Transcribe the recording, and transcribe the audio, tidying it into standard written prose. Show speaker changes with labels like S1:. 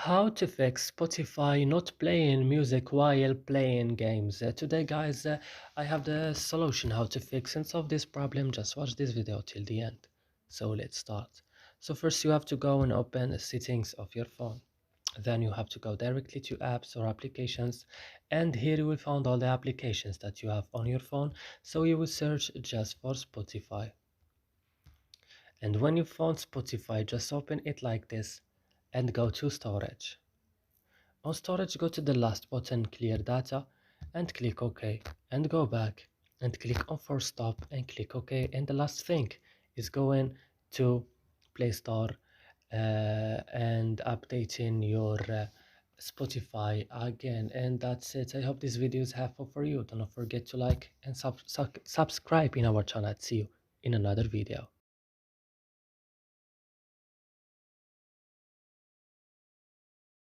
S1: How to fix Spotify not playing music while playing games. Today, guys, I have the solution how to fix and solve this problem. Just watch this video till the end. So let's start. So first you have to go and open the settings of your phone. Then you have to go directly to apps or applications, and here you will find all the applications that you have on your phone. So you will search just for Spotify. And when you found Spotify, just open it like this and go to storage. On storage, go to the last button, clear data, and click OK, and go back and click on force stop and click OK. And the last thing is going to Play Store and updating your Spotify again. And that's it. I hope this video is helpful for you. Do not forget to like and subscribe in our channel. See you in another video.